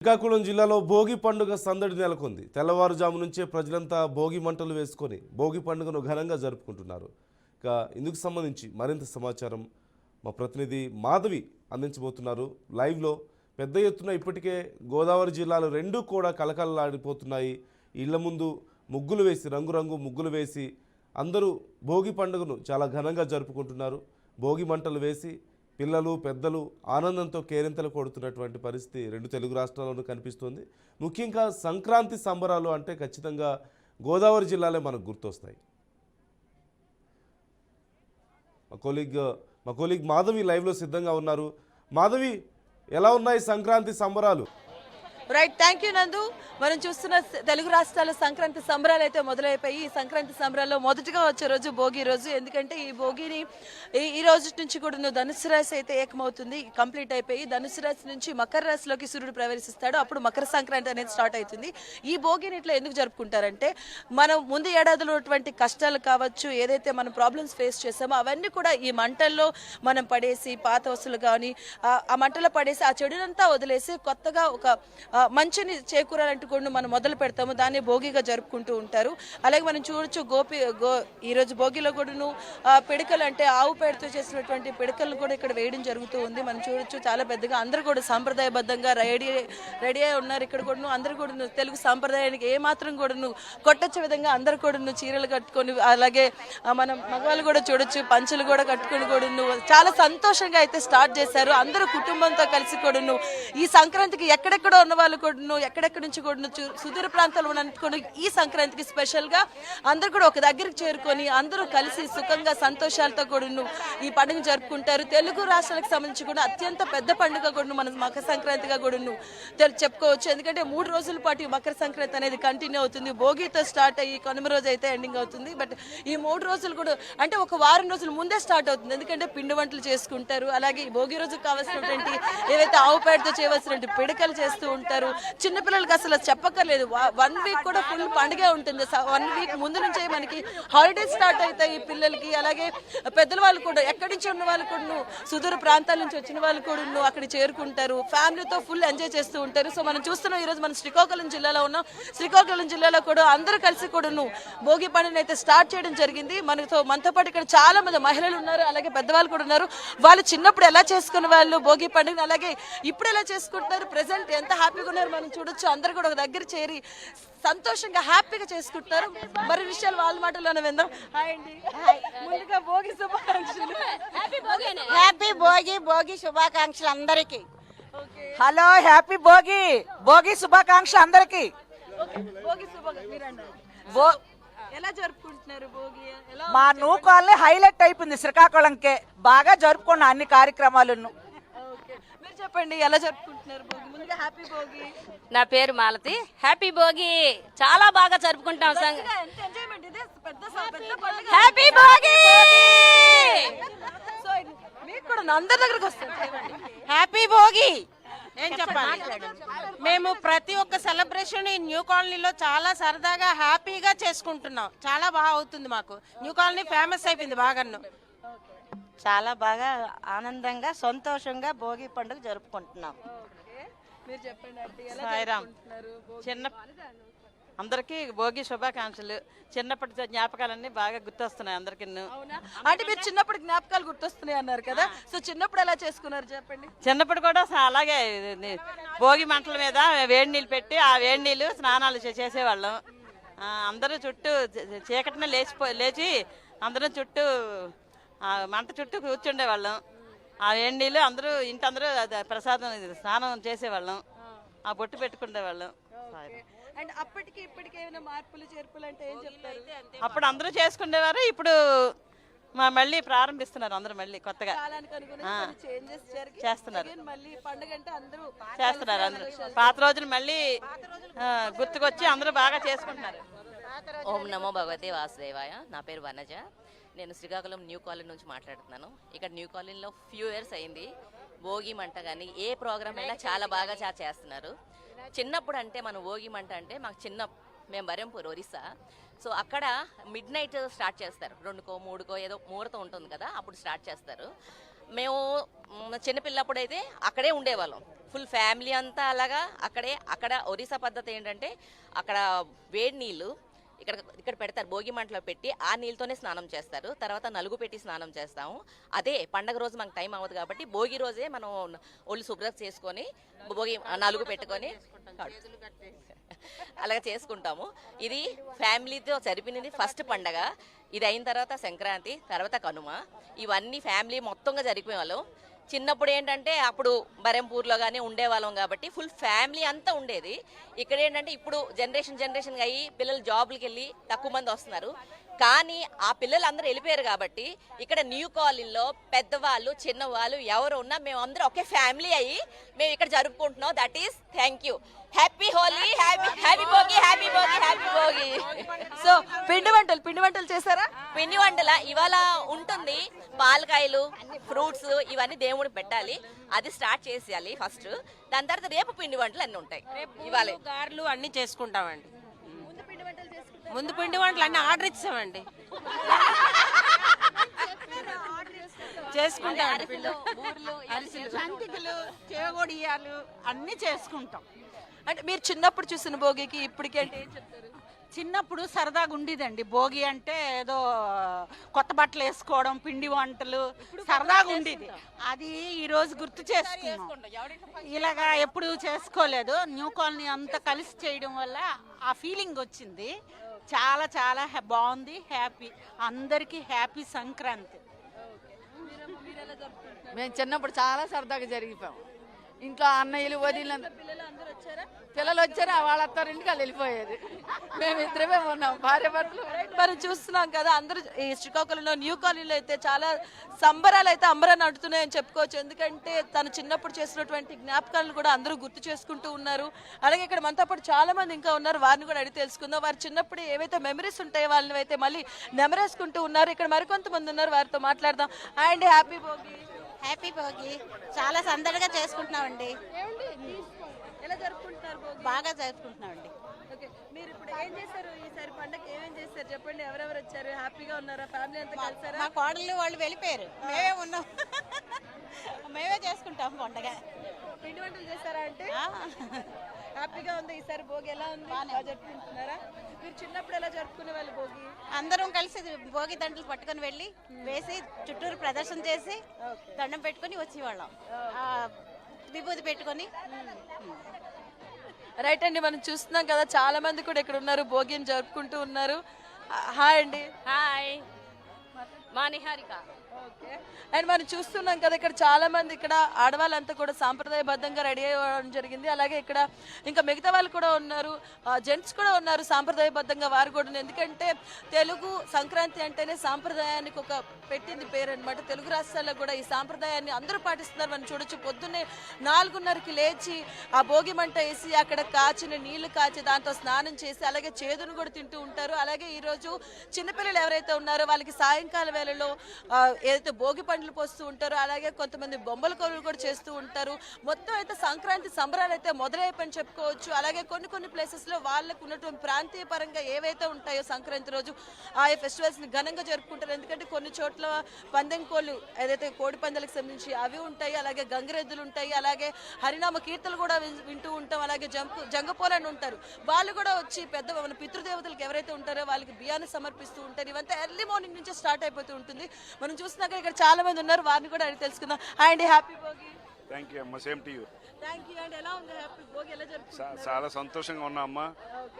శ్రీకాకుళం జిల్లాలో భోగి పండుగ సందడి నెలకొంది. తెల్లవారుజాము నుంచే ప్రజలంతా భోగి మంటలు వేసుకొని భోగి పండుగను ఘనంగా జరుపుకుంటున్నారు. ఇక ఇందుకు సంబంధించి మరింత సమాచారం మా ప్రతినిధి మాధవి అందించబోతున్నారు లైవ్లో. పెద్ద ఎత్తున ఇప్పటికే గోదావరి జిల్లాలు రెండూ కూడా కలకలలాడిపోతున్నాయి. ఇళ్ల ముందు ముగ్గులు వేసి రంగురంగు ముగ్గులు వేసి అందరూ భోగి పండుగను చాలా ఘనంగా జరుపుకుంటున్నారు. భోగి మంటలు వేసి పిల్లలు పెద్దలు ఆనందంతో కేరింతలు కొడుతున్నటువంటి పరిస్థితి రెండు తెలుగు రాష్ట్రాల్లోనూ కనిపిస్తుంది. ముఖ్యంగా సంక్రాంతి సంబరాలు అంటే ఖచ్చితంగా గోదావరి జిల్లాలే మనకు గుర్తొస్తాయి. మా కొలీగ్ మాధవి లైవ్లో సిద్ధంగా ఉన్నారు. మాధవి, ఎలా ఉన్నాయి సంక్రాంతి సంబరాలు? రైట్, థ్యాంక్ యూ నందు. మనం చూస్తున్న తెలుగు రాష్ట్రాల సంక్రాంతి సంబరాలు అయితే మొదలైపోయి ఈ సంక్రాంతి సంబరాల్లో మొదటిగా వచ్చే రోజు భోగి రోజు. ఎందుకంటే ఈ భోగిని ఈ రోజు నుంచి కూడా ధనుసు రాశి అయితే ఏకమవుతుంది, కంప్లీట్ అయిపోయి ధనుసు రాశి నుంచి మకర రాశిలోకి సూర్యుడు ప్రవేశిస్తాడు. అప్పుడు మకర సంక్రాంతి అనేది స్టార్ట్ అవుతుంది. ఈ భోగిని ఇట్లా ఎందుకు జరుపుకుంటారంటే మనం ముందు ఏడాదిలో ఉన్నటువంటి కష్టాలు కావచ్చు, ఏదైతే మనం ప్రాబ్లమ్స్ ఫేస్ చేసామో అవన్నీ కూడా ఈ మంటల్లో మనం పడేసి పాత వస్తువులు కానీ ఆ మంటలో పడేసి ఆ చెడునంతా వదిలేసి కొత్తగా ఒక మంచిని చేకూరాలంటూ కూడా మనం మొదలు పెడతాము. దాన్ని భోగిగా జరుపుకుంటూ ఉంటారు. అలాగే మనం చూడొచ్చు ఈరోజు భోగిలో కూడాను పిడకలు అంటే ఆవు పేడతో చేసినటువంటి పిడకలను కూడా ఇక్కడ వేయడం జరుగుతూ ఉంది. మనం చూడొచ్చు చాలా పెద్దగా అందరూ కూడా సాంప్రదాయబద్ధంగా రెడీ అయి ఉన్నారు. ఇక్కడ కూడా అందరూ కూడా తెలుగు సాంప్రదాయానికి ఏమాత్రం కూడాను కొట్టొచ్చే విధంగా అందరూ కూడా చీరలు కట్టుకొని, అలాగే మనం మగవాళ్ళు కూడా చూడొచ్చు పంచలు కూడా కట్టుకొని కూడాను చాలా సంతోషంగా అయితే స్టార్ట్ చేశారు. అందరూ కుటుంబంతో కలిసి కూడాను ఈ సంక్రాంతికి ఎక్కడెక్కడో ఉన్న వాళ్ళు కూడా ఎక్కడెక్కడి నుంచి కూడా సుదూర ప్రాంతాల్లో అనుకుని ఈ సంక్రాంతికి స్పెషల్గా అందరూ కూడా ఒక దగ్గరికి చేరుకొని అందరూ కలిసి సుఖంగా సంతోషాలతో కూడా ఈ పండుగ జరుపుకుంటారు. తెలుగు రాష్ట్రాలకు సంబంధించి కూడా అత్యంత పెద్ద పండుగ కూడా మనం మకర సంక్రాంతిగా కూడా చెప్పుకోవచ్చు. ఎందుకంటే 3 రోజుల పాటు ఈ మకర సంక్రాంతి అనేది కంటిన్యూ అవుతుంది. భోగితో స్టార్ట్ అయ్యి కనుమ రోజు అయితే ఎండింగ్ అవుతుంది. బట్ ఈ 3 రోజులు కూడా అంటే ఒక వారం రోజుల ముందే స్టార్ట్ అవుతుంది. ఎందుకంటే పిండి వంటలు చేసుకుంటారు. అలాగే ఈ భోగి రోజుకు కావాల్సినటువంటి ఏవైతే ఆవు పేడతో చేయవలసినటువంటి పిడకలు చేస్తూ ఉంటారు. చిన్నపిల్లలకి అసలు చెప్పక్కర్లేదు, 1 వీక్ కూడా ఫుల్ పండుగ ఉంటుంది. 1 వీక్ ముందు నుంచే మనకి హాలిడేస్ స్టార్ట్ అవుతాయి పిల్లలకి. అలాగే పెద్దల వాళ్ళు కూడా ఎక్కడి నుంచి ఉన్న వాళ్ళు కూడా సుదూర ప్రాంతాల నుంచి వచ్చిన వాళ్ళు కూడా అక్కడ చేరుకుంటారు. ఫ్యామిలీతో ఫుల్ ఎంజాయ్ చేస్తూ ఉంటారు. సో మనం చూస్తున్నాం ఈరోజు మనం శ్రీకాకుళం జిల్లాలో ఉన్నాం. శ్రీకాకుళం జిల్లాలో కూడా అందరూ కలిసి కూడా భోగి పండుగను అయితే స్టార్ట్ చేయడం జరిగింది. మనతో పాటు ఇక్కడ చాలా మంది మహిళలు ఉన్నారు, అలాగే పెద్దవాళ్ళు కూడా ఉన్నారు. వాళ్ళు చిన్నప్పుడు ఎలా చేసుకునే వాళ్ళు భోగి పండుగను, అలాగే ఇప్పుడు ఎలా చేసుకుంటున్నారు, ప్రెసెంట్ ఎంత హ్యాపీగా ఉన్నారు మనం చూడొచ్చు. అందరూ కూడా ఒక దగ్గర చేరి సంతోషంగా హ్యాపీగా చేసుకుంటారు. మరి విషయాలు వాళ్ళ మాటల్లోనే విందాం. హాయ్ అండి, ముందుగా భోగి శుభాకాంక్షలు. హ్యాపీ భోగి, భోగి శుభాకాంక్షలు అందరికి. హలో, హ్యాపీ భోగి, భోగి శుభాకాంక్షలు అందరికి. భోగి శుభాకాంక్షలు. ఎలా జరుపుకుంటున్నారు భోగి? మా నూకాల్ని హైలైట్ అయిపోయింది శ్రీకాకుళంకే. బాగా జరుపుకున్నాం అన్ని కార్యక్రమాలను. మీరు చెప్పండి, ఎలా జరుపుకుంటున్నారు భోగి? ముందుగా హ్యాపీ భోగి. నా పేరు మాలతి. హ్యాపీ భోగి చాలా బాగా జరుపుకుంటాం. హ్యాపీ భోగి. సో మీకు కూడా అందరి దగ్గరకు వస్తుంది. హ్యాపీ భోగి. ఏం చెప్పాలి, మేము ప్రతి ఒక్క సెలబ్రేషన్ ఈ న్యూ కాలనీలో చాలా సరదాగా హ్యాపీగా చేసుకుంటున్నాం. చాలా బాగా అవుతుంది. మాకు న్యూ కాలనీ ఫేమస్ అయిపోయింది బాగాను. చాలా బాగా ఆనందంగా సంతోషంగా భోగి పండుగ జరుపుకుంటున్నాం. మీరు చెప్పండి, చిన్న అందరికీ భోగి శుభాకాంక్షలు. చిన్నప్పటి జ్ఞాపకాలన్నీ బాగా గుర్తొస్తున్నాయి అందరికీ. అంటే మీరు చిన్నప్పుడు జ్ఞాపకాలు గుర్తొస్తున్నాయి అన్నారు కదా, సో చిన్నప్పుడు ఎలా చేసుకున్నారు చెప్పండి? చిన్నప్పుడు కూడా అలాగే భోగి మంటల మీద వేడి నీళ్ళు పెట్టి ఆ వేడి నీళ్ళు స్నానాలు చేసేవాళ్ళం. అందరూ చుట్టూ చీకటిన లేచి అందరం చుట్టూ మంట చుట్టూ కూర్చుండేవాళ్ళం. ఆ వేడి నీళ్ళు అందరూ ఇంటందరూ ప్రసాదం స్నానం చేసేవాళ్ళం, ఆ బొట్టు పెట్టుకునేవాళ్ళం. అండ్ అప్పటికి ఇప్పటికి ఏమైనా మార్పులు చేర్పులు అంటే ఏం చెప్తారు? అప్పుడు అందరూ చేసుకునేవారు, ఇప్పుడు మళ్ళీ ప్రారంభిస్తున్నారు అందరూ మళ్ళీ కొత్తగా చేస్తున్నారు. చేస్తున్నారు అందరూ పాత రోజులు మళ్ళీ గుర్తుకొచ్చి అందరూ బాగా చేసుకుంటున్నారు. ఓం నమో భగవతే వాసుదేవాయ. నా పేరు వనజ. నేను శ్రీకాకుళం న్యూ కాలనీ నుంచి మాట్లాడుతున్నాను. ఇక్కడ న్యూ కాలనీలో ఫ్యూ ఇయర్స్ అయింది. భోగి మంట కానీ ఏ ప్రోగ్రామ్ అయినా చాలా బాగా చేస్తున్నారు. చిన్నప్పుడు అంటే మనం భోగి మంట అంటే మేము బరెంపూర్ ఒరిస్సా. సో అక్కడ మిడ్ నైట్ స్టార్ట్ చేస్తారు. 2కో 3కో ఏదో ముహూర్తం ఉంటుంది కదా, అప్పుడు స్టార్ట్ చేస్తారు. మేము చిన్నపిల్లప్పుడైతే అక్కడే ఉండేవాళ్ళం. ఫుల్ ఫ్యామిలీ అంతా అలాగా అక్కడ ఒరిస్సా పద్ధతి ఏంటంటే అక్కడ వేడి నీళ్ళు ఇక్కడ పెడతారు, భోగి మంటలో పెట్టి ఆ నీళ్ళతోనే స్నానం చేస్తారు. తర్వాత నలుగు పెట్టి స్నానం చేస్తాము. అదే పండగ రోజు మనకు టైం అవ్వదు కాబట్టి భోగి రోజే మనం ఒళ్ళు శుభ్రం చేసుకొని భోగి నలుగు పెట్టుకొని అలాగే చేసుకుంటాము. ఇది ఫ్యామిలీతో జరిపినది ఫస్ట్ పండగ. ఇది అయిన తర్వాత సంక్రాంతి, తర్వాత కనుమ. ఇవన్నీ ఫ్యామిలీ మొత్తంగా జరిపే వాళ్ళం. చిన్నప్పుడు ఏంటంటే అప్పుడు బరెంపూర్లో కానీ ఉండేవాళ్ళం కాబట్టి ఫుల్ ఫ్యామిలీ అంతా ఉండేది. ఇక్కడ ఏంటంటే ఇప్పుడు జనరేషన్ అయ్యి పిల్లలు జాబ్లకి వెళ్ళి తక్కువ మంది వస్తున్నారు. కానీ ఆ పిల్లలు అందరూ వెళ్ళిపోయారు కాబట్టి ఇక్కడ న్యూ కాలనీలో పెద్దవాళ్ళు చిన్నవాళ్ళు ఎవరు ఉన్నా మేము అందరూ ఒకే ఫ్యామిలీ అయ్యి మేము ఇక్కడ జరుపుకుంటున్నాం. That is thank you. Happy Holi, happy Bhogi, happy Bhogi, happy Bhogi. So పిండి వంటలు చేశారా? పిండి వంటల ఇవాళ ఉంటుంది. పాలకాయలు, ఫ్రూట్స్ ఇవన్నీ దేవుడికి పెట్టాలి. అది స్టార్ట్ చేసేయాలి ఫస్ట్. దాని తర్వాత రేపు పిండి వంటలు అన్నీ ఉంటాయి. ఇవాళ గారెలు అన్ని చేసుకుంటామండి. ముందు పిండి వంటలు అన్ని ఆర్డర్ ఇచ్చామండి, చేసుకుంటామండి. సంతికలు, చేగొడియాలు అన్ని చేసుకుంటాం. అంటే మీరు చిన్నప్పుడు చూసిన భోగికి ఇప్పటికి అంటే ఏం చెప్తారు? చిన్నప్పుడు సరదాగా ఉండేదండి. భోగి అంటే ఏదో కొత్త బట్టలు వేసుకోవడం, పిండి వంటలు సరదాగా ఉండేది. అది ఈ రోజు గుర్తు చేసుకున్నాం. ఇలాగా ఎప్పుడు చేసుకోలేదు. న్యూ కాలనీ అంతా కలిసి చేయడం వల్ల ఆ ఫీలింగ్ వచ్చింది. చాలా చాలా బాగుంది. హ్యాపీ, అందరికీ హ్యాపీ సంక్రాంతి. మేము చిన్నప్పుడు చాలా సరదాగా జరిగిపోయాం. ఇంట్లో అన్నయ్యలు వదిలిన పిల్లలు వచ్చారు, వాళ్ళ అత్తారింటికి వాళ్ళు వెళ్ళిపోయేది. మేము ఇద్దరమే ఉన్నాం, భార్య భర్తలు. మనం చూస్తున్నాం కదా, అందరూ ఈ శ్రీకాకుళంలో న్యూ కాలనీలో అయితే చాలా సంబరాలు అయితే అంబరాన్ని అంటున్నాయని చెప్పుకోవచ్చు. ఎందుకంటే తను చిన్నప్పుడు చేసినటువంటి జ్ఞాపకాలను కూడా అందరూ గుర్తు చేసుకుంటూ ఉన్నారు. అలాగే ఇక్కడ మనతో పాటు చాలా మంది ఇంకా ఉన్నారు, వారిని కూడా అడిగి తెలుసుకుందాం. వారు చిన్నప్పుడు ఏవైతే మెమరీస్ ఉంటాయో వాళ్ళని అయితే మళ్ళీ నెమరేసుకుంటూ ఉన్నారు. ఇక్కడ మరికొంతమంది ఉన్నారు, వారితో మాట్లాడదాం. And happy Bhogi. Happy Bhogi చాలా సందడిగా చేసుకుంటున్నామండి. ఎలా జరుపుకుంటున్నారు భోగి? బాగా జరుపుకుంటున్నామండి. ఓకే, మీరు ఇప్పుడు ఏం చేశారు ఈసారి పండగ? ఏమేం చేశారు చెప్పండి. ఎవరెవరు వచ్చారు? హ్యాపీగా ఉన్నారా? ఫ్యామిలీ అంతా కలిసారా? మా కోడళ్ళు వాళ్ళు వెళ్ళిపోయారు, మేమే ఉన్నాం. మేమే చేసుకుంటాం పండగ. పిండి వంటలు చేశారా? అంటే హ్యాపీగా ఉంది. ఈసారి భోగి ఎలా ఉంది? బాగా జరుపుకుంటున్నారా? మీరు చిన్నప్పుడు ఎలా జరుపుకునే వాళ్ళు భోగి? అందరం కలిసి భోగి దండలు పట్టుకొని వెళ్ళి వేసి చుట్టూరు ప్రదర్శన చేసి దండం పెట్టుకొని వచ్చేవాళ్ళం. విభూతి పెట్టుకొని. రైట్ అండి, మనం చూస్తున్నాం కదా, చాలా మంది కూడా ఇక్కడ ఉన్నారు, భోగిని జరుపుకుంటూ ఉన్నారు. హాయ్ అండి. హాయ్, మా నిహారిక. ఓకే, అండ్ మనం చూస్తున్నాం కదా, ఇక్కడ చాలా మంది ఇక్కడ ఆడవాళ్ళంతా కూడా సాంప్రదాయబద్ధంగా రెడీ అవ్వడం జరిగింది. అలాగే ఇక్కడ ఇంకా మిగతా వాళ్ళు కూడా ఉన్నారు, జెంట్స్ కూడా ఉన్నారు సాంప్రదాయబద్ధంగా వారు కూడా. ఎందుకంటే తెలుగు సంక్రాంతి అంటేనే సాంప్రదాయానికి ఒక పెట్టింది పేరు అనమాట. తెలుగు రాష్ట్రాల్లో కూడా ఈ సాంప్రదాయాన్ని అందరూ పాటిస్తున్నారు. మనం చూడొచ్చు, పొద్దున్నే 4:30కి లేచి ఆ భోగి మంట వేసి అక్కడ కాచిన నీళ్లు కాచి దాంతో స్నానం చేసి అలాగే చేదును కూడా తింటూ ఉంటారు. అలాగే ఈరోజు చిన్నపిల్లలు ఎవరైతే ఉన్నారో వాళ్ళకి సాయంకాల వేళలో ఏదైతే భోగి పండ్లు పోస్తూ ఉంటారో, అలాగే కొంతమంది బొమ్మల కొలువులు కూడా చేస్తూ ఉంటారు. మొత్తం అయితే సంక్రాంతి సంబరాలు అయితే మొదలైపోయి చెప్పుకోవచ్చు. అలాగే కొన్ని ప్లేసెస్లో వాళ్ళకు ఉన్నటువంటి ప్రాంతీయ పరంగా ఏవైతే ఉంటాయో సంక్రాంతి రోజు ఆ ఫెస్టివల్స్ని ఘనంగా జరుపుకుంటారు. ఎందుకంటే కొన్ని చోట్ల పందెం కోళ్ళు ఏదైతే కోడి పందాలకు సంబంధించి అవి ఉంటాయి, అలాగే గంగిరెద్దులు ఉంటాయి, అలాగే హరినామ కీర్తనలు కూడా వింటూ ఉంటాం. అలాగే జంగపోలని ఉంటారు, వాళ్ళు కూడా వచ్చి పెద్ద మన పితృదేవతలకు ఎవరైతే ఉంటారో వాళ్ళకి బియ్యాన్ని సమర్పిస్తూ ఉంటారు. ఇవంతా ఎర్లీ మార్నింగ్ నుంచే స్టార్ట్ అయిపోతూ ఉంటుంది. మనం చూసినాక ఇక్కడ చాలా మంది ఉన్నారు, వారిని కూడా అడిగి తెలుసుకుందాం. And happy Bhogi. Thank you అమ్మ, same to you. Thank you. And ఎలా ఉంది హ్యాపీ భోగి? ఎలా జరుపుకుంటున్నారు? చాలా సంతోషంగా ఉన్నా అమ్మ.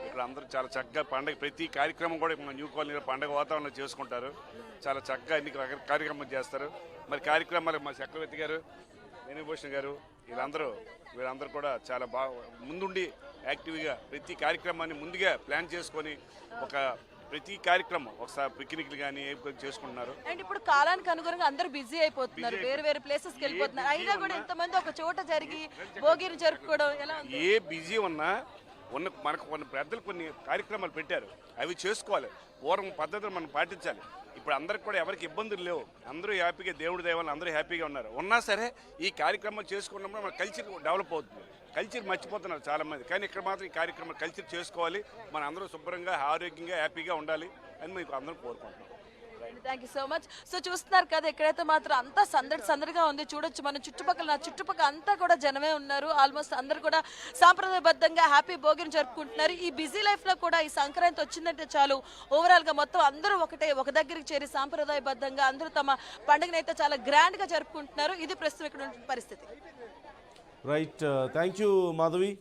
ఇక్కడ అందరూ చాలా చక్కగా పండగ, ప్రతి కార్యక్రమం కూడా మా న్యూ కాలనీలో పండగ వాతావరణంలో చేసుకుంటారు. చాలా చక్కగా అన్ని కార్యక్రమాలు చేస్తారు. మరి కార్యక్రమాలు మా చక్రవర్తి గారు, వేణుభూషణ్ గారు వీళ్ళందరూ కూడా చాలా బాగా ముందుండి యాక్టివ్గా ప్రతి కార్యక్రమాన్ని ముందుగా ప్లాన్ చేసుకొని ఒక ప్రతి కార్యక్రమం ఒకసారి పిక్నిక్లు కానీ చేసుకుంటున్నారు. అండ్ ఇప్పుడు కాలానికి అనుగుణంగా అందరూ బిజీ అయిపోతున్నారు, వేరే ప్లేసెస్కి వెళ్ళిపోతున్నారు. అయినా కూడా ఇంతమంది ఒక చోట జరిగి భోగిని జరుపుకోవడం ఎలా ఉంది? ఏ బిజీ ఉన్నా మనకు కొన్ని పెద్దలు కొన్ని కార్యక్రమాలు పెట్టారు, అవి చేసుకోవాలి. పూర్వం పద్ధతులు మనం పాటించాలి. ఇప్పుడు అందరికి కూడా ఎవరికి ఇబ్బందులు లేవు, అందరూ హ్యాపీగా, దేవుడి దైవాలను అందరూ హ్యాపీగా ఉన్నారు. ఉన్నా సరే ఈ కార్యక్రమం చేసుకున్నప్పుడు మన కల్చర్ డెవలప్ అవుతుంది. కల్చర్ మర్చిపోతున్నారు చాలామంది, కానీ ఇక్కడ మాత్రం ఈ కార్యక్రమం కల్చర్ చేసుకోవాలి. మన అందరూ శుభ్రంగా, ఆరోగ్యంగా, హ్యాపీగా ఉండాలి అని మీకు అందరూ కోరుకుంటున్నాం. Thank you so much. So చూస్తున్నారు కదా ఎక్కడైతే మాత్రం అంతా సందడిగా ఉంది. చూడొచ్చు మన చుట్టుపక్కల అంతా కూడా జనమే ఉన్నారు. ఆల్మోస్ట్ అందరూ కూడా సాంప్రదాయబద్ధంగా హ్యాపీ భోగిని జరుపుకుంటున్నారు. ఈ బిజీ లైఫ్ లో కూడా ఈ సంక్రాంతి వచ్చిందంటే చాలు ఓవరాల్ గా మొత్తం అందరూ ఒక దగ్గరికి చేరి సాంప్రదాయబద్ధంగా అందరూ తమ పండుగను అయితే చాలా గ్రాండ్ గా జరుపుకుంటున్నారు. ఇది ప్రస్తుతం ఇక్కడ ఉన్న పరిస్థితి. Right, thank you Madhavi.